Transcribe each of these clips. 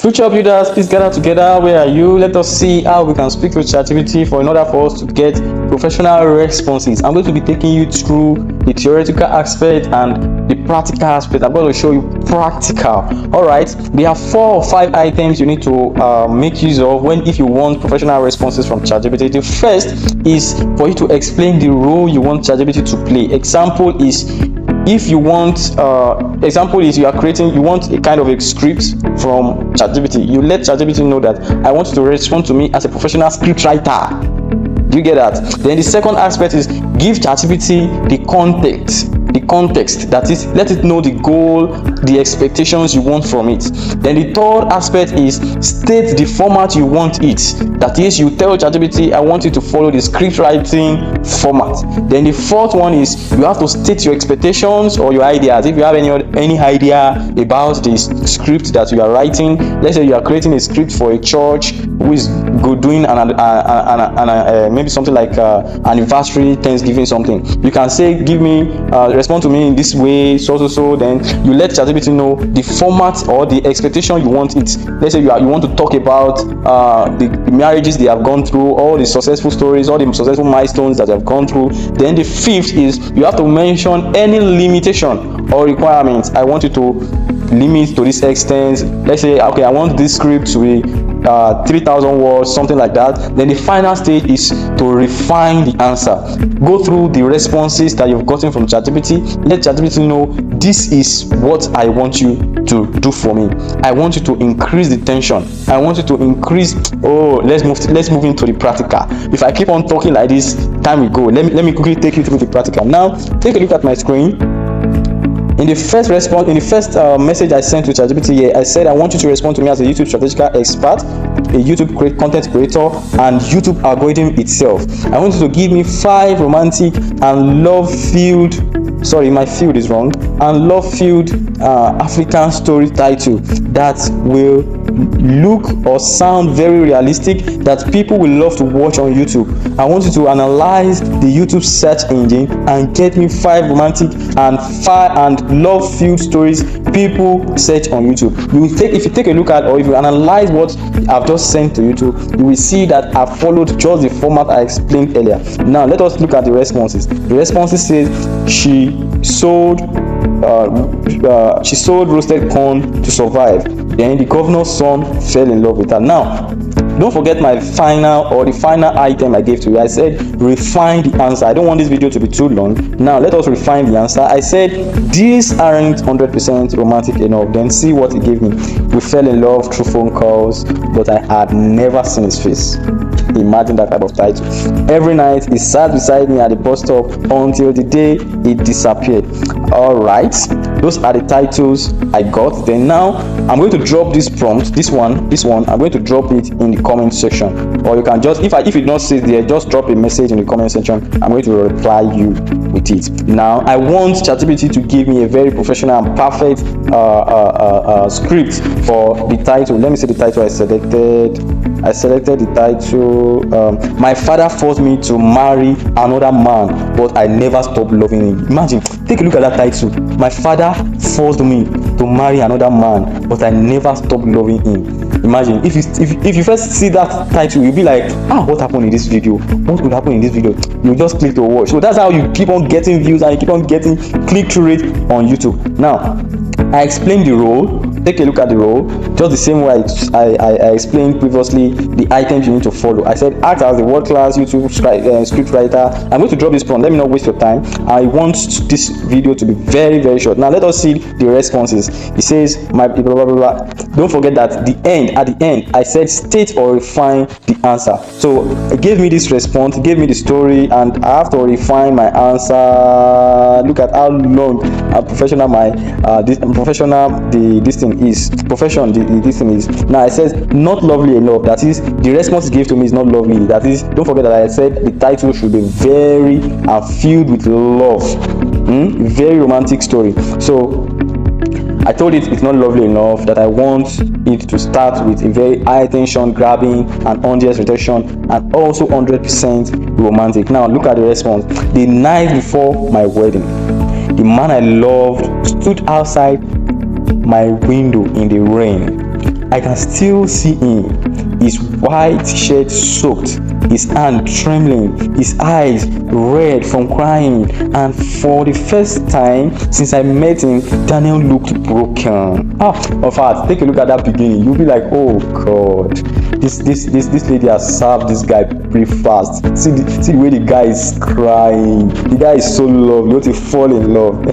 Future builders, please gather together. Where are you? Let us see how we can speak to ChatGPT in order for us to get professional responses. I'm going to be taking you through the theoretical aspect and the practical aspect. I'm going to show you practical. All right, there are 4 or 5 items you need to make use of if you want professional responses from ChatGPT. The first is for you to explain the role you want ChatGPT to play. Example is, if you want you want a kind of a script from ChatGPT, you let ChatGPT know that I want you to respond to me as a professional script writer. Do you get that? Then the second aspect is give ChatGPT the context, that is, let it know the goal, the expectations you want from it. Then the third aspect is state the format you want it. That is, you tell ChatGPT, I want you to follow the script writing format. Then the fourth one is you have to state your expectations or your ideas. If you have any idea about the script that you are writing, let's say you are creating a script for a church who is doing maybe something like anniversary, Thanksgiving, something. You can say, respond to me in this way, so. Then you let ChatGPT know the format or the expectation you want it. Let's say you want to talk about the marriages they have gone through, all the successful stories, all the successful milestones that they have gone through. Then the fifth is you have to mention any limitation or requirements. I want you to limit to this extent. Let's say, okay, I want this script to be 3,000 words, something like that. Then the final stage is to refine the answer. Go through the responses that you've gotten from ChatGPT. Let ChatGPT know this is what I want you to do for me. I want you to increase the tension. I want you to increase. Let's move into the practical. If I keep on talking like this, time will go. Let me quickly take you through the practical. Now, take a look at my screen. In the first message I sent to ChatGPT here, I said I want you to respond to me as a YouTube strategical expert, a YouTube content creator, and YouTube algorithm itself. I want you to give me 5 romantic and love-filled, African story title that will look or sound very realistic, that people will love to watch on YouTube. I want you to analyze the YouTube search engine and get me 5 romantic and love-filled stories people search on YouTube. If you take a look at, or if you analyze what I've just sent to YouTube, you will see that I've followed just the format I explained earlier. Now let us look at the responses. The responses says she sold roasted corn to survive. Then the governor's son fell in love with her. Now, don't forget the final item I gave to you. I said refine the answer. I don't want this video to be too long. Now let us refine the answer. I said these aren't 100% romantic enough. Then see what he gave me. We fell in love through phone calls, but I had never seen his face. Imagine that type of title. Every night he sat beside me at the bus stop until the day he disappeared. All right, those are the titles I got. Then now I'm going to drop this prompt, this one. I'm going to drop it in the comment section, or you can just, if it not sit there, just drop a message in the comment section. I'm going to reply you with it. Now I want ChatGPT to give me a very professional and perfect script for the title. Let me see the title I selected the title. My father forced me to marry another man, but I never stopped loving him. Imagine, take a look at that title. My father forced me to marry another man, but I never stopped loving him. Imagine if you first see that title, you'll be like, what happened in this video? What will happen in this video? You just click to watch. So that's how you keep on getting views and you keep on getting click-through rate on YouTube. Now I explained the role. Take a look at the role, just the same way I explained previously the items you need to follow. I said act as the world-class YouTube script writer. I'm going to drop this prompt. Let me not waste your time. I want this video to be very, very short. Now let us see the responses. It says blah, blah, blah, blah. Don't forget that at the end I said state or refine the answer. So it gave me this response, it gave me the story, and I have to refine my answer. Look at how long professional this thing is. Now it says not lovely enough. That is, the response it gave to me is not lovely. That is, don't forget that I said the title should be very filled with love, very romantic story. So I told it it's not lovely enough, that I want it to start with a very high attention grabbing and audience retention and also 100% romantic. Now look at the response. The night before my wedding, the man I loved stood outside my window in the rain. I can still see him. His white shirt soaked, his hand trembling, his eyes red from crying, and for the first time since I met him, Daniel looked broken. In fact, take a look at that beginning. You'll be like, oh God, this lady has served this guy pretty fast. See the way the guy is crying. The guy is so loved. You want to fall in love.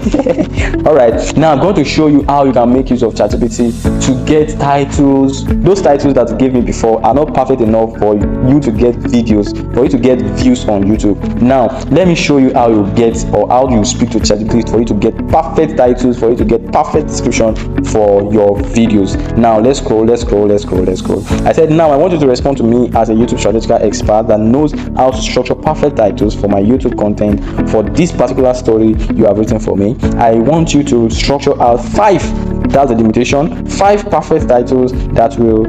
Alright, now I'm going to show you how you can make use of ChatGPT to get titles. Those titles that you gave me before are not perfect enough for you to get videos, for you to get views on YouTube. Now let me show you how you get, or how you speak to ChatGPT for you to get perfect titles, for you to get perfect description for your videos. Now let's scroll. I said, now I want you to respond to me as a YouTube strategic expert that knows how to structure perfect titles for my YouTube content. For this particular story you have written for me, I want you to structure out 5, that's the limitation, 5 perfect titles that will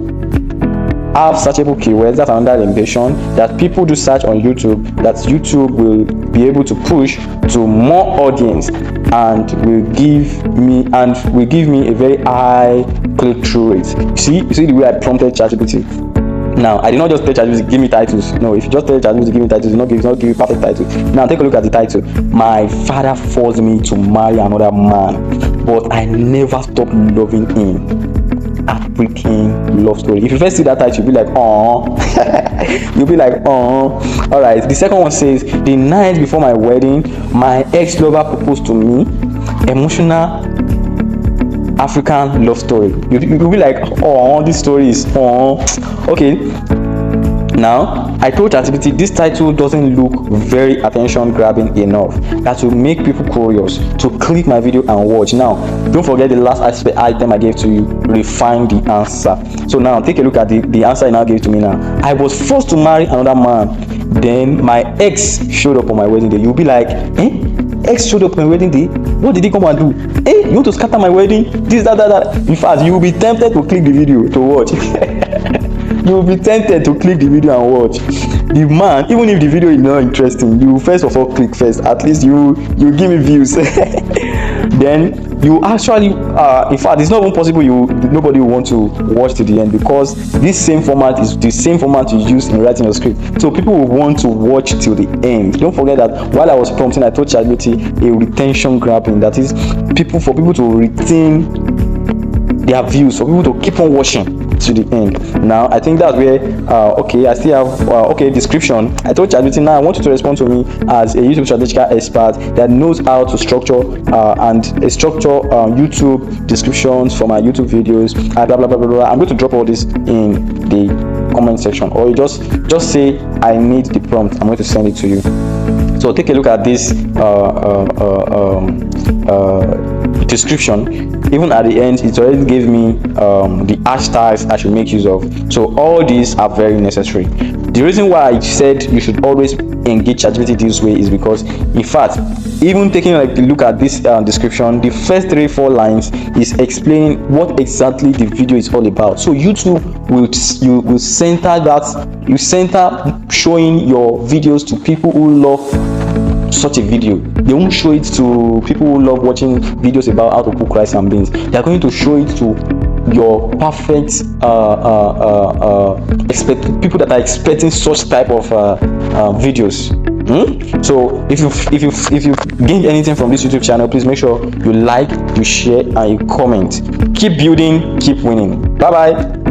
have searchable keywords. That's another limitation, that people do search on YouTube, that YouTube will be able to push to more audience and will give me a very high click-through rate. You see the way I prompted ChatGPT. Now, I did not just tell ChatGPT give me titles. No, if you just tell ChatGPT give me titles, it's not give you perfect titles. Now take a look at the title. My father forced me to marry another man, but I never stopped loving him. A freaking love story. If you first see that title, you'll be like, oh. You'll be like, oh. Alright, the second one says, the night before my wedding, my ex-lover proposed to me. Emotional African love story. You'll be like, oh, this story is okay. Now I told ChatGPT this title doesn't look very attention grabbing enough, that will make people curious to click my video and watch. Now don't forget the last item I gave to you, refine the answer. So now take a look at the answer I now gave to me. Now, I was forced to marry another man, then my ex showed up on my wedding day. You'll be like, ex showed up on my wedding day? What did he come and do? You want to scatter my wedding? This, that. In fact, you will be tempted to click the video to watch. You will be tempted to click the video and watch. The man, even if the video is not interesting, you first of all click first. At least you give me views. Then you actually in fact, it's not even possible nobody will want to watch to the end, because this same format is the same format you use in writing your script. So people will want to watch till the end. Don't forget that while I was prompting, I told ChatGPT a retention grabbing, that is for people to retain their views, for people to keep on watching to the end. Now I think that's where I still have description. I told ChatGPT, now I want you to respond to me as a YouTube strategic expert that knows how to structure YouTube descriptions for my YouTube videos, blah blah blah blah blah. I'm going to drop all this in the comment section, or you just say I need the prompt. I'm going to send it to you. So take a look at this description. Even at the end, it already gave me the hashtags I should make use of. So all these are very necessary. The reason why I said you should always engage ChatGPT this way is because, in fact, even taking a look at this description, the first 3-4 lines is explaining what exactly the video is all about. So YouTube will center showing your videos to people who love such a video. They won't show it to people who love watching videos about how to cook rice and beans. They are going to show it to your perfect people that are expecting such type of videos. So if you gained anything from this YouTube channel, please make sure you like, you share, and you comment. Keep building, keep winning. Bye bye.